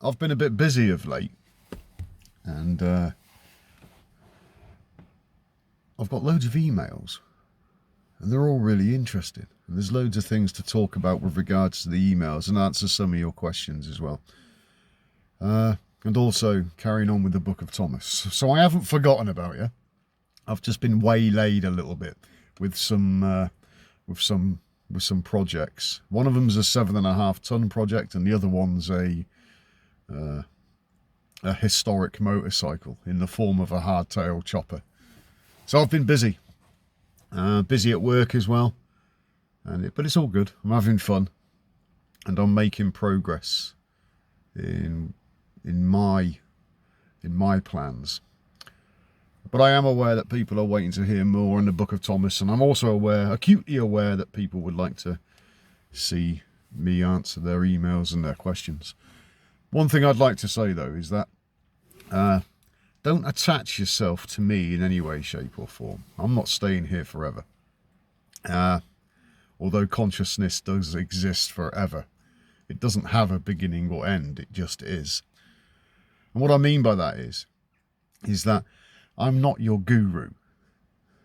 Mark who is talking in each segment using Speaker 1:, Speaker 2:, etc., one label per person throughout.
Speaker 1: I've been a bit busy of late, and I've got loads of emails, and they're all really interesting. And there's loads of things to talk about with regards to the emails and answer some of your questions as well. And also carrying on with the Book of Thomas. So I haven't forgotten about you. I've just been waylaid a little bit with some projects. One of them's a 7.5 ton project, and the other one's a historic motorcycle in the form of a hardtail chopper. So I've been busy at work as well, but it's all good. I'm having fun, and I'm making progress in my plans. But I am aware that people are waiting to hear more in the Book of Thomas, and I'm also acutely aware that people would like to see me answer their emails and their questions. One thing I'd like to say though is that don't attach yourself to me in any way, shape or form. I'm not staying here forever. Although consciousness does exist forever, it doesn't have a beginning or end, it just is. And what I mean by that is that I'm not your guru.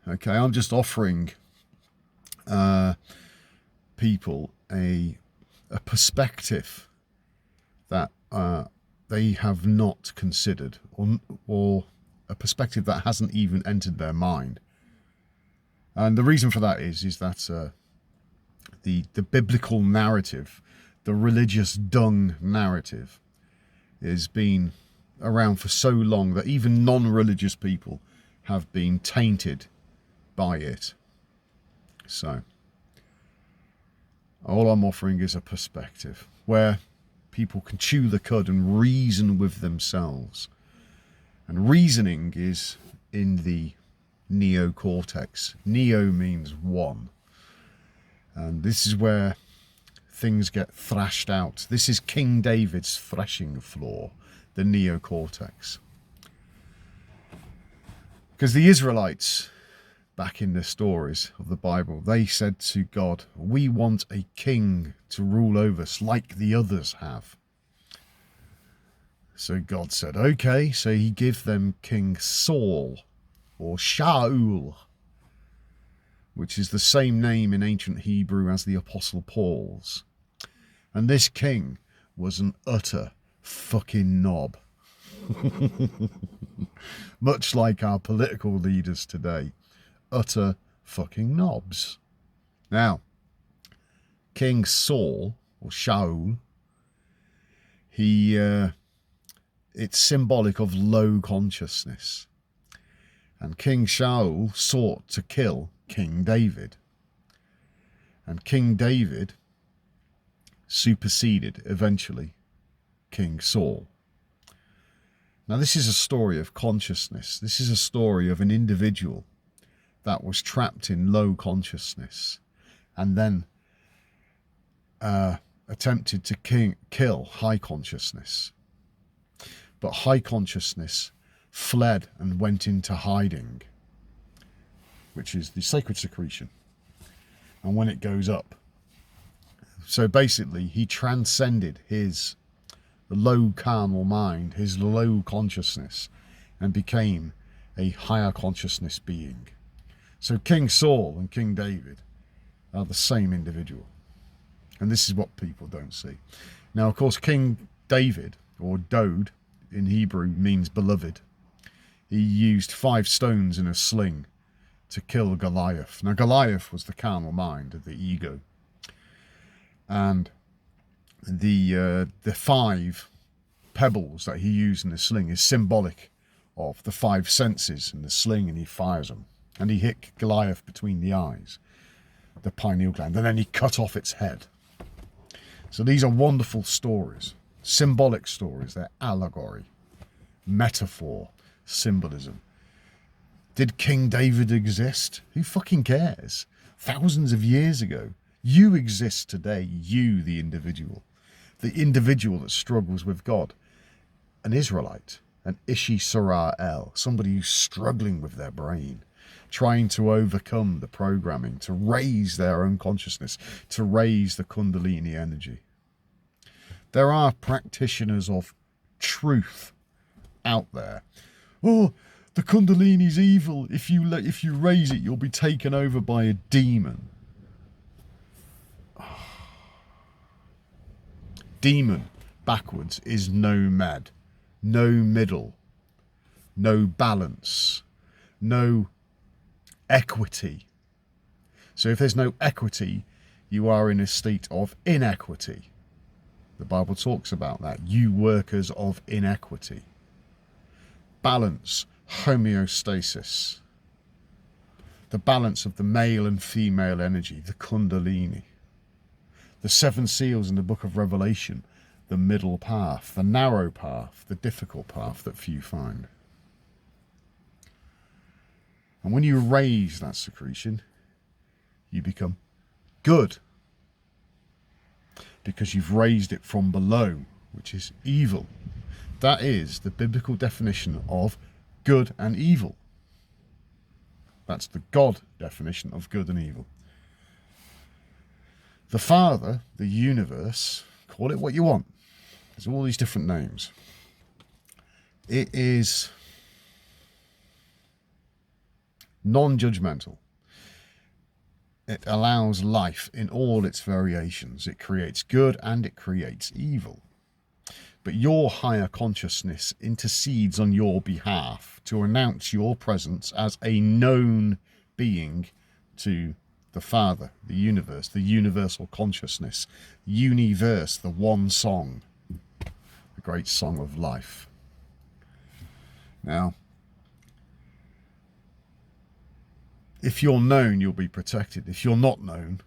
Speaker 1: Okay, I'm just offering people a perspective that they have not considered, or a perspective that hasn't even entered their mind. And the reason for that is that the biblical narrative, the religious dung narrative, has been around for so long that even non-religious people have been tainted by it. So all I'm offering is a perspective where people can chew the cud and reason with themselves. And reasoning is in the neocortex. Neo means one. And this is where things get thrashed out. This is King David's threshing floor, the neocortex. Because the Israelites, back in the stories of the Bible, they said to God, we want a king to rule over us like the others have. So God said, okay, so he gave them King Saul, or Shaul, which is the same name in ancient Hebrew as the Apostle Paul's. And this king was an utter fucking knob. Much like our political leaders today. Utter fucking knobs. Now, King Saul, or Shaul, it's symbolic of low consciousness. And King Shaul sought to kill King David. And King David superseded, eventually, King Saul. Now, this is a story of consciousness. This is a story of an individual that was trapped in low consciousness and then attempted to kill high consciousness. But high consciousness fled and went into hiding, which is the sacred secretion. And when it goes up, so basically he transcended his low carnal mind, his low consciousness, and became a higher consciousness being. So King Saul and King David are the same individual. And this is what people don't see. Now, of course, King David, or Dode in Hebrew, means beloved. He used 5 stones in a sling to kill Goliath. Now, Goliath was the carnal mind of the ego. And the 5 pebbles that he used in the sling is symbolic of the 5 senses in the sling, and he fires them. And he hit Goliath between the eyes, the pineal gland, and then he cut off its head. So these are wonderful stories, symbolic stories. They're allegory, metaphor, symbolism. Did King David exist? Who fucking cares? Thousands of years ago. You exist today, you, the individual that struggles with God. An Israelite, an Ishi Sarah El, somebody who's struggling with their brain, trying to overcome the programming, to raise their own consciousness, to raise the Kundalini energy. There are practitioners of truth out there. Oh, the Kundalini's evil. If you raise it, you'll be taken over by a demon. Demon backwards is no med, no middle, no balance, no equity. So if there's no equity, you are in a state of inequity. The Bible talks about that. You workers of inequity. Balance, homeostasis. The balance of the male and female energy, the Kundalini. The 7 seals in the book of Revelation, the middle path, the narrow path, the difficult path that few find. And when you raise that secretion, you become good. Because you've raised it from below, which is evil. That is the biblical definition of good and evil. That's the God definition of good and evil. The Father, the universe, call it what you want. There's all these different names. It is non-judgmental. It allows life in all its variations. It creates good and it creates evil. But your higher consciousness intercedes on your behalf to announce your presence as a known being to the Father, the universe, the universal consciousness, universe, the one song, the great song of life. Now, if you're known, you'll be protected. If you're not known,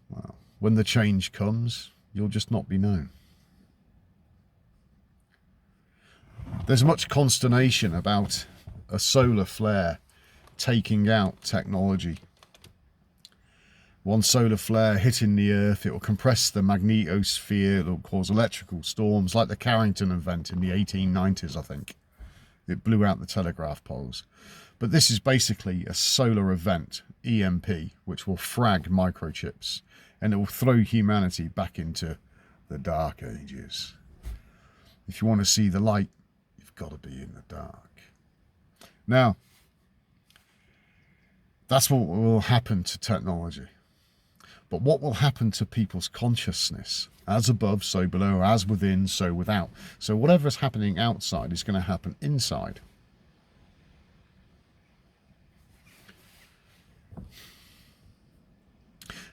Speaker 1: well, when the change comes, you'll just not be known. There's much consternation about a solar flare taking out technology. One solar flare hitting the Earth, it will compress the magnetosphere, it will cause electrical storms like the Carrington event in the 1890s, I think. It blew out the telegraph poles. But this is basically a solar event, EMP, which will frag microchips, and it will throw humanity back into the dark ages. If you want to see the light, you've got to be in the dark. Now, that's what will happen to technology. But what will happen to people's consciousness? As above, so below, as within, so without. So whatever is happening outside is going to happen inside.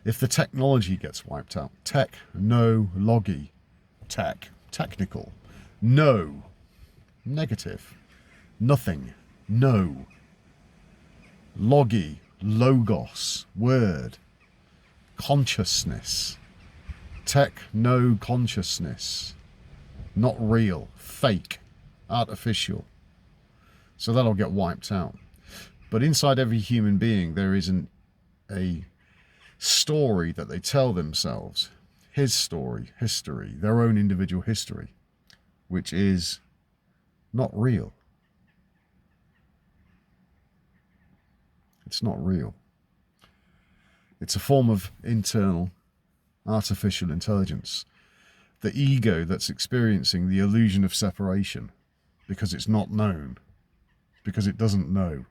Speaker 1: If the technology gets wiped out, technology, technical, no, negative, nothing, no, logi, logos, word, consciousness, techno-consciousness, not real, fake, artificial. So that'll get wiped out. But inside every human being there is a story that they tell themselves, his story, history, their own individual history, which is not real. It's not real. It's a form of internal artificial intelligence. The ego that's experiencing the illusion of separation because it's not known, because it doesn't know.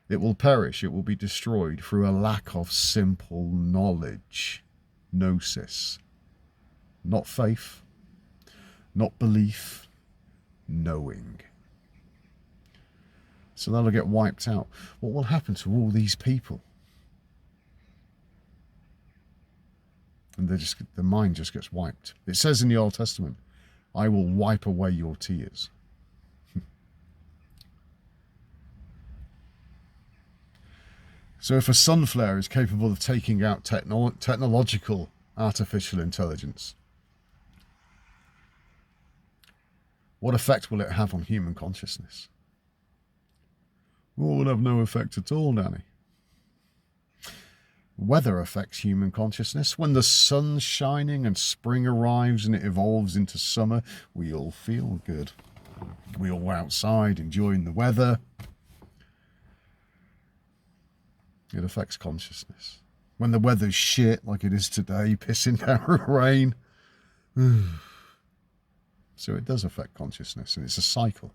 Speaker 1: It will perish, it will be destroyed through a lack of simple knowledge, gnosis. Not faith, not belief, knowing. So that'll get wiped out. What will happen to all these people? And the mind just gets wiped. It says in the Old Testament, I will wipe away your tears. So if a sun flare is capable of taking out technological artificial intelligence, what effect will it have on human consciousness? Well, it will have no effect at all, Danny. Weather affects human consciousness. When the sun's shining and spring arrives and it evolves into summer, we all feel good. We all outside enjoying the weather. It affects consciousness. When the weather's shit, like it is today, pissing down rain, So it does affect consciousness, and it's a cycle.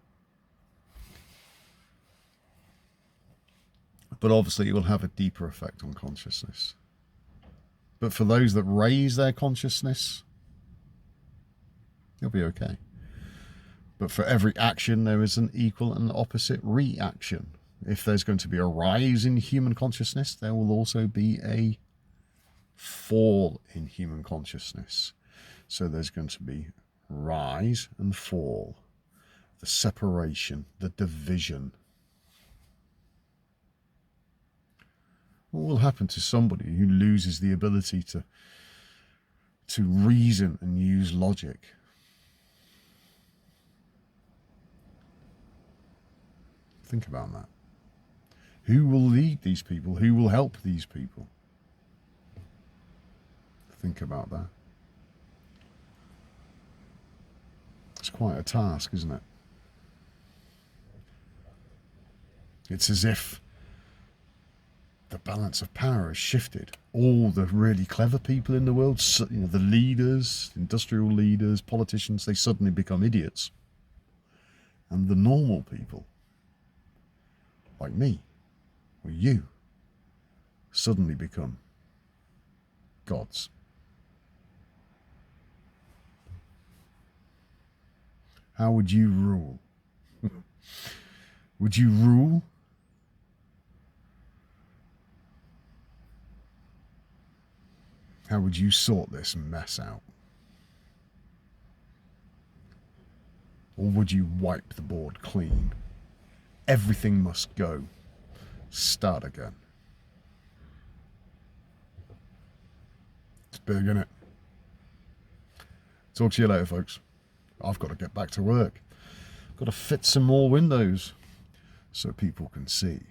Speaker 1: But obviously it will have a deeper effect on consciousness. But for those that raise their consciousness, you'll be okay. But for every action, there is an equal and opposite reaction. If there's going to be a rise in human consciousness, there will also be a fall in human consciousness. So there's going to be rise and fall, the separation, the division. What will happen to somebody who loses the ability to reason and use logic? Think about that. Who will lead these people? Who will help these people? Think about that. It's quite a task, isn't it? It's as if the balance of power has shifted. All the really clever people in the world, the leaders, industrial leaders, politicians, they suddenly become idiots. And the normal people, like me or you, suddenly become gods. How would you rule? Would you rule? How would you sort this mess out? Or would you wipe the board clean? Everything must go. Start again. It's big, isn't it? Talk to you later, folks. I've got to get back to work. Got to fit some more windows so people can see.